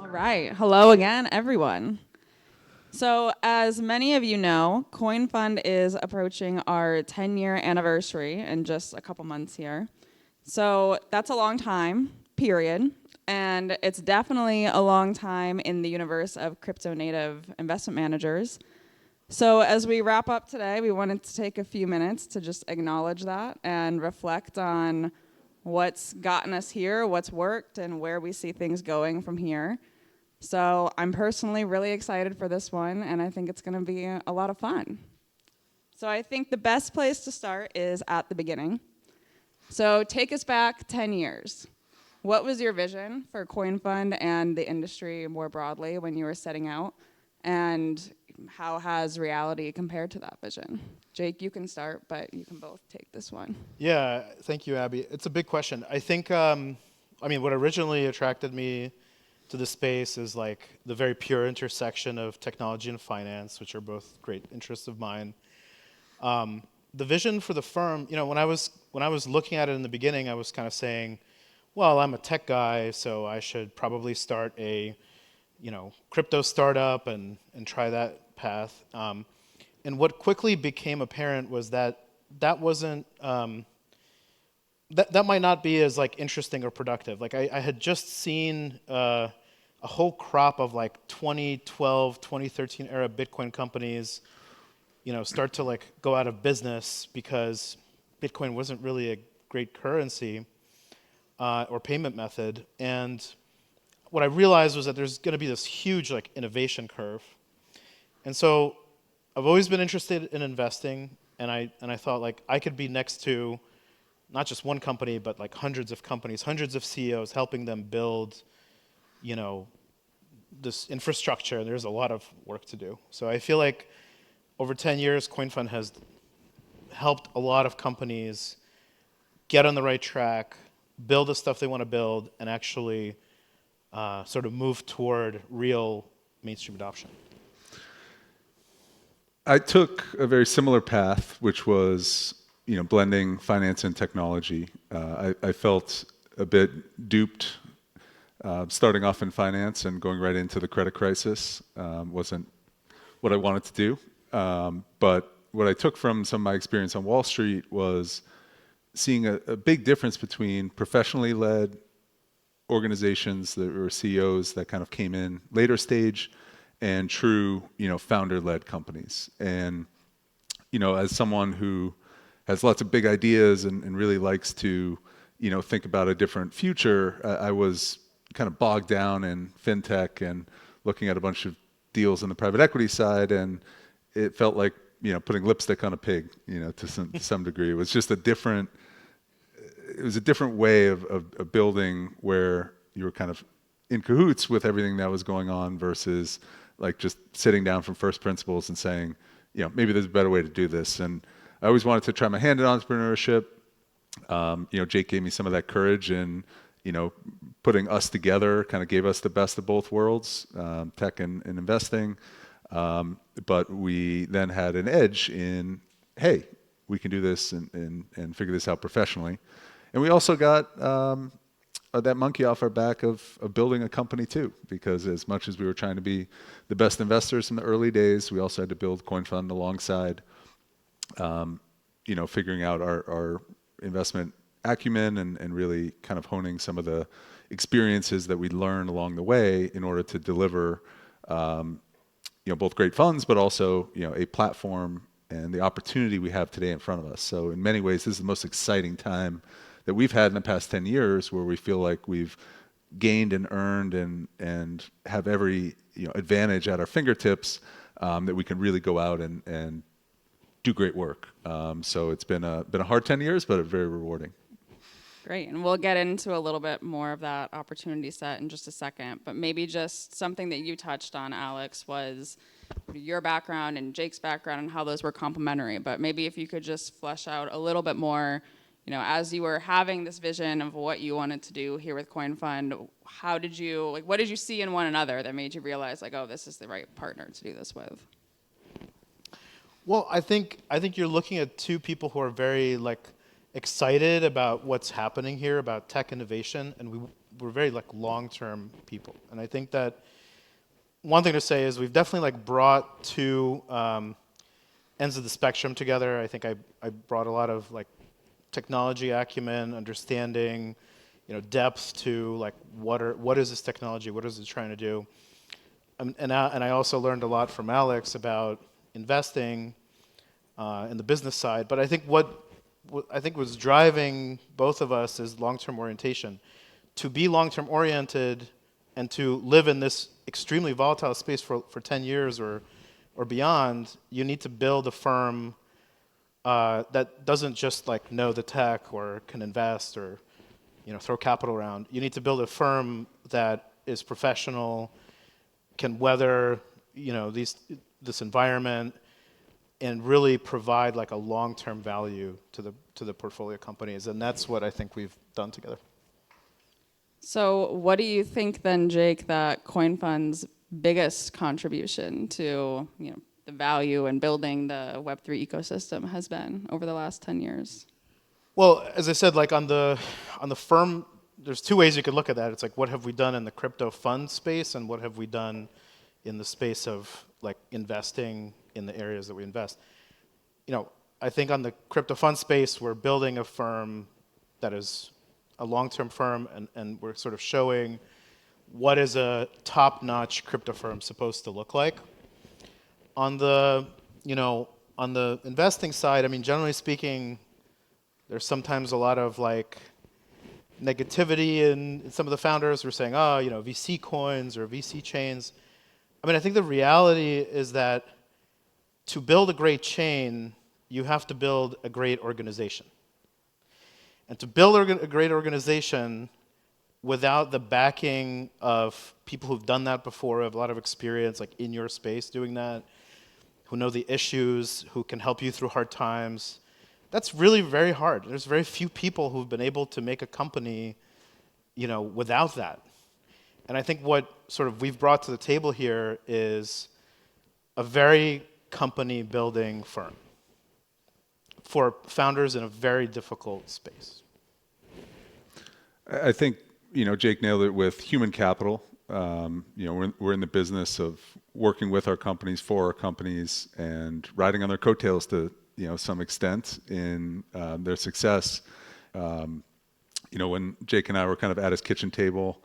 All right. Hello again, everyone. So, as many of you know, CoinFund is approaching our 10-year anniversary in just a couple months here. So, that's a long time, period. And it's definitely a long time in the universe of crypto native investment managers. So, as we wrap up today, we wanted to take a few minutes to just acknowledge that and reflect on what's gotten us here, what's worked, and where we see things going from here. So I'm personally really excited for this one, and I think it's going to be a lot of fun. So I think the best place to start is at the beginning. So take us back 10 years. What was your vision for CoinFund and the industry more broadly when you were setting out? And how has reality compared to that vision? Jake, you can start, but you can both take this one. Yeah, thank you, Abby. It's a big question. I think, what originally attracted me to the space is like the very pure intersection of technology and finance, which are both great interests of mine. The vision for the firm, when I was looking at it in the beginning, I was kind of saying, well, I'm a tech guy, so I should probably start a, crypto startup and try that path. And what quickly became apparent was that that wasn't that might not be as like interesting or productive. Like I had just seen a whole crop of like 2012, 2013 era Bitcoin companies, start to like go out of business because Bitcoin wasn't really a great currency or payment method. And what I realized was that there's going to be this huge like innovation curve. And so I've always been interested in investing, and I thought like I could be next to not just one company, but like hundreds of companies, hundreds of CEOs, helping them build, this infrastructure. There's a lot of work to do. So I feel like over 10 years, CoinFund has helped a lot of companies get on the right track, build the stuff they want to build, and actually sort of move toward real mainstream adoption. I took a very similar path, which was, blending finance and technology. I felt a bit duped starting off in finance and going right into the credit crisis. Wasn't what I wanted to do. But what I took from some of my experience on Wall Street was seeing a big difference between professionally led organizations that were CEOs that kind of came in later stage and true, founder-led companies. And, as someone who has lots of big ideas and really likes to, think about a different future, I was kind of bogged down in fintech and looking at a bunch of deals on the private equity side, and it felt like, putting lipstick on a pig, to some degree. It was just a different way of building where you were kind of in cahoots with everything that was going on versus like just sitting down from first principles and saying, maybe there's a better way to do this. And I always wanted to try my hand at entrepreneurship. Jake gave me some of that courage, and putting us together kind of gave us the best of both worlds, tech and investing. But we then had an edge in, hey, we can do this and figure this out professionally. And we also got that monkey off our back of building a company too, because as much as we were trying to be the best investors in the early days, we also had to build CoinFund alongside, figuring out our investment acumen and really kind of honing some of the experiences that we learned along the way in order to deliver, both great funds, but also, a platform and the opportunity we have today in front of us. So in many ways, this is the most exciting time that we've had in the past 10 years, where we feel like we've gained and earned and have every advantage at our fingertips, that we can really go out and do great work. So it's been a hard 10 years, but very rewarding. Great, and we'll get into a little bit more of that opportunity set in just a second, but maybe just something that you touched on, Alex, was your background and Jake's background and how those were complementary. But maybe if you could just flesh out a little bit more, as you were having this vision of what you wanted to do here with CoinFund, what did you see in one another that made you realize like, oh, this is the right partner to do this with? Well, I think you're looking at two people who are very like excited about what's happening here, about tech innovation, and we're very like long-term people. And I think that one thing to say is we've definitely like brought two ends of the spectrum together. I think I brought a lot of like technology acumen, understanding, depth to like what is this technology, what is it trying to do, and I also learned a lot from Alex about investing in the business side. But I think what I think was driving both of us is long-term orientation. To be long-term oriented and to live in this extremely volatile space for 10 years or beyond, you need to build a firm that doesn't just like know the tech or can invest or throw capital around. You need to build a firm that is professional, can weather this environment, and really provide like a long-term value to the portfolio companies. And that's what I think we've done together. So what do you think then, Jake, that CoinFund's biggest contribution to the value and building the Web3 ecosystem has been over the last 10 years? Well, as I said, like on the firm, there's two ways you could look at that. It's like, what have we done in the crypto fund space, and what have we done in the space of like investing in the areas that we invest? I think on the crypto fund space, we're building a firm that is a long-term firm, and we're sort of showing what is a top-notch crypto firm supposed to look like. On the investing side, I mean, generally speaking, there's sometimes a lot of like negativity in some of the founders who are saying, VC coins or VC chains. I mean, I think the reality is that to build a great chain, you have to build a great organization. And to build a great organization without the backing of people who've done that before, who have a lot of experience like in your space doing that, who know the issues, who can help you through hard times, that's really very hard. There's very few people who've been able to make a company, without that. And I think what sort of we've brought to the table here is a very company building firm for founders in a very difficult space. I think Jake nailed it with human capital. We're in the business of working with our companies, for our companies, and riding on their coattails to some extent in their success. When Jake and I were kind of at his kitchen table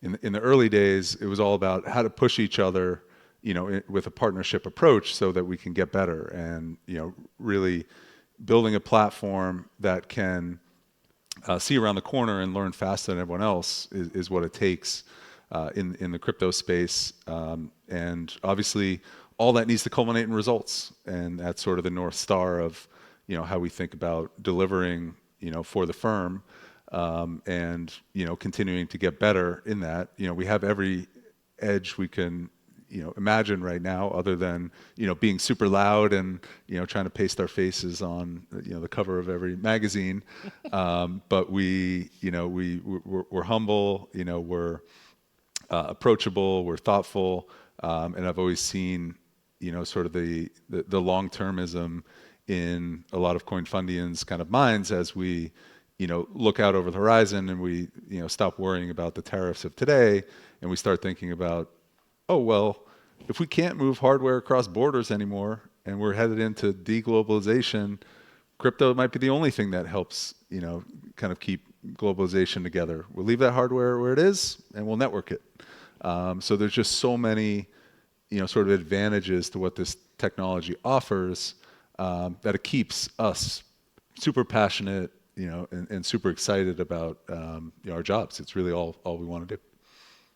in the early days, it was all about how to push each other, with a partnership approach so that we can get better, and really building a platform that can see around the corner and learn faster than everyone else is what it takes in the crypto space. And obviously, all that needs to culminate in results, and that's sort of the North Star of how we think about delivering for the firm, and continuing to get better in that. We have every edge we can imagine right now, other than being super loud and trying to paste our faces on the cover of every magazine. But we're humble, we're approachable, we're thoughtful, and I've always seen sort of the long-termism in a lot of CoinFundians kind of minds as we look out over the horizon, and we stop worrying about the tariffs of today, and we start thinking about, oh, well, if we can't move hardware across borders anymore and we're headed into deglobalization, crypto might be the only thing that helps, kind of keep globalization together. We'll leave that hardware where it is and we'll network it. So there's just so many, sort of advantages to what this technology offers, that it keeps us super passionate, and super excited about our jobs. It's really all we want to do.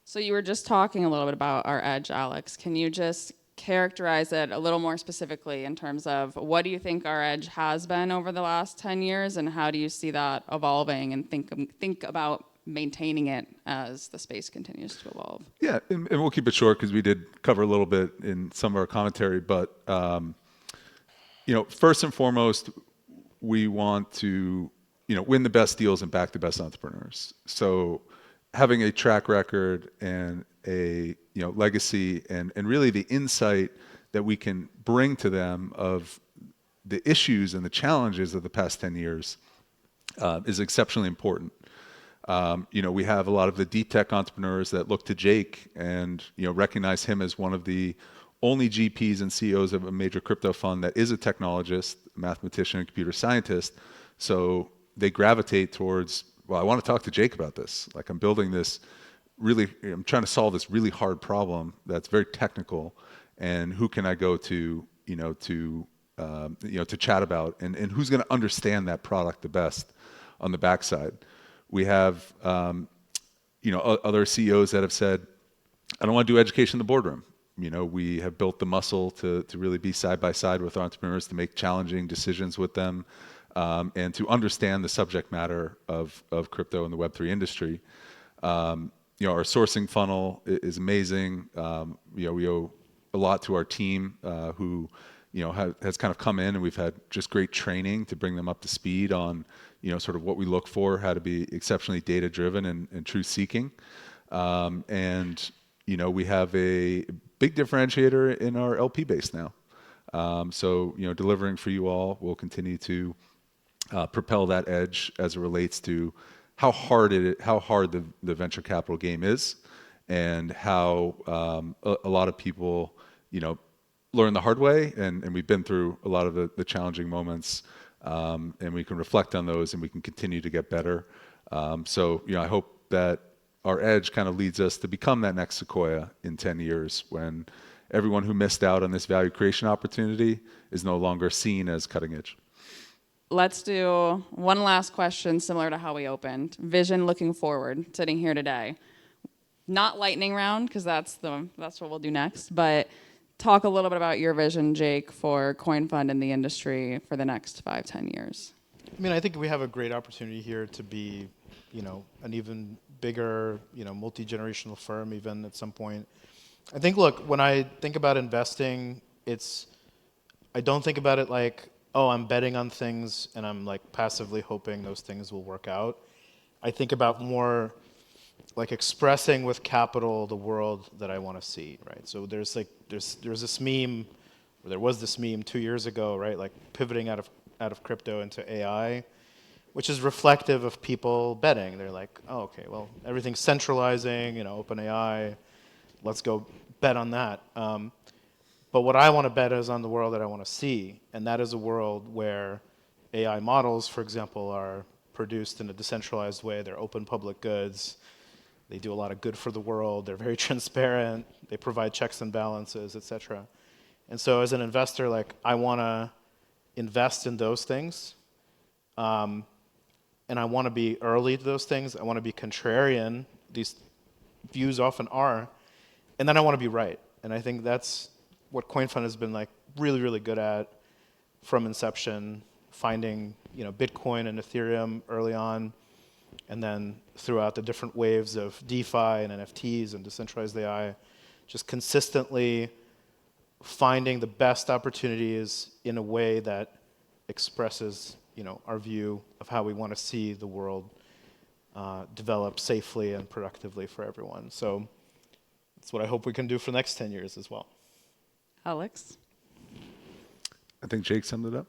So you were just talking a little bit about our edge, Alex. Can you just characterize it a little more specifically in terms of what do you think our edge has been over the last 10 years, and how do you see that evolving, and think about maintaining it as the space continues to evolve? Yeah, and we'll keep it short because we did cover a little bit in some of our commentary. But first and foremost, we want to win the best deals and back the best entrepreneurs. So having a track record and a legacy and really the insight that we can bring to them of the issues and the challenges of the past 10 years is exceptionally important. We have a lot of the deep tech entrepreneurs that look to Jake and recognize him as one of the only GPs and CEOs of a major crypto fund that is a technologist, mathematician, and computer scientist. So they gravitate towards, well, I want to talk to Jake about this. Like I'm trying to solve this really hard problem that's very technical, and who can I go to, to chat about, and who's going to understand that product the best on the backside. We have, other CEOs that have said, I don't want to do education in the boardroom. We have built the muscle to really be side by side with entrepreneurs, to make challenging decisions with them, and to understand the subject matter of crypto and the Web3 industry. Our sourcing funnel is amazing. We owe a lot to our team, who has kind of come in, and we've had just great training to bring them up to speed on sort of what we look for, how to be exceptionally data driven and truth seeking. We have a big differentiator in our LP base now. So delivering for you all will continue to propel that edge as it relates to how hard the venture capital game is, and how a lot of people learn the hard way, and we've been through a lot of the challenging moments, and we can reflect on those, and we can continue to get better. So I hope that our edge kind of leads us to become that next Sequoia in 10 years, when everyone who missed out on this value creation opportunity is no longer seen as cutting edge. Let's do one last question similar to how we opened. Vision looking forward, sitting here today. Not lightning round, because that's what we'll do next, but talk a little bit about your vision, Jake, for CoinFund in the industry for the next 5-10 years. I mean, I think we have a great opportunity here to be, an even bigger, multi-generational firm even at some point. I think, look, when I think about investing, I don't think about it like, oh, I'm betting on things and I'm like passively hoping those things will work out. I think about more like expressing with capital the world that I want to see, right? So there's this meme, or there was this meme 2 years ago, right? Like pivoting out of crypto into AI, which is reflective of people betting. They're like, oh, okay, well, everything's centralizing, OpenAI, let's go bet on that. But what I want to bet is on the world that I want to see, and that is a world where AI models, for example, are produced in a decentralized way. They're open public goods. They do a lot of good for the world. They're very transparent. They provide checks and balances, et cetera. And so as an investor, like, I want to invest in those things. And I want to be early to those things. I want to be contrarian. These views often are. And then I want to be right. And I think that's what CoinFund has been like really, really good at from inception, finding Bitcoin and Ethereum early on, and then throughout the different waves of DeFi and NFTs and decentralized AI, just consistently finding the best opportunities in a way that expresses our view of how we want to see the world develop safely and productively for everyone. So that's what I hope we can do for the next 10 years as well. Alex? I think Jake summed it up.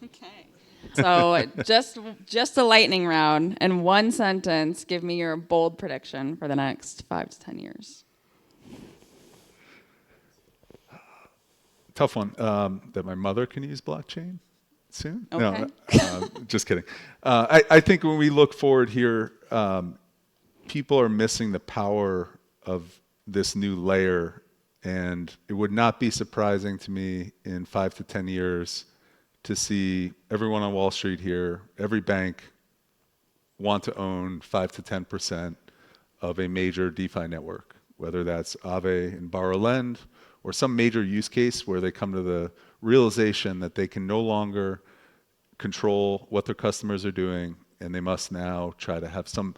Okay. So just a lightning round. In one sentence, give me your bold prediction for the next 5 to 10 years. Tough one. That my mother can use blockchain soon? Okay. No, just kidding. I think when we look forward here, people are missing the power of this new layer, and it would not be surprising to me in 5 to 10 years to see everyone on Wall Street here, every bank, want to own 5 to 10% of a major DeFi network, whether that's Abbey and Borrow Lend, or some major use case where they come to the realization that they can no longer control what their customers are doing, and they must now try to have some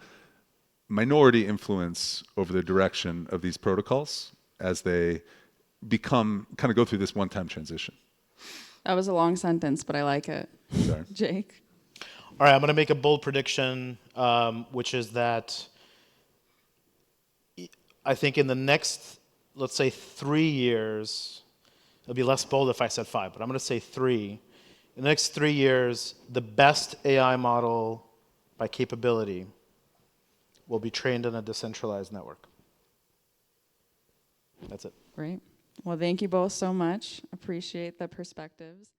minority influence over the direction of these protocols as they become, kind of go through this one-time transition. That was a long sentence, but I like it. Sorry. Jake? All right, I'm going to make a bold prediction, which is that I think in the next, let's say 3 years, it'll be less bold if I said 5, but I'm going to say 3. In the next 3 years, the best AI model by capability will be trained in a decentralized network. That's it. Great. Well, thank you both so much. Appreciate the perspectives.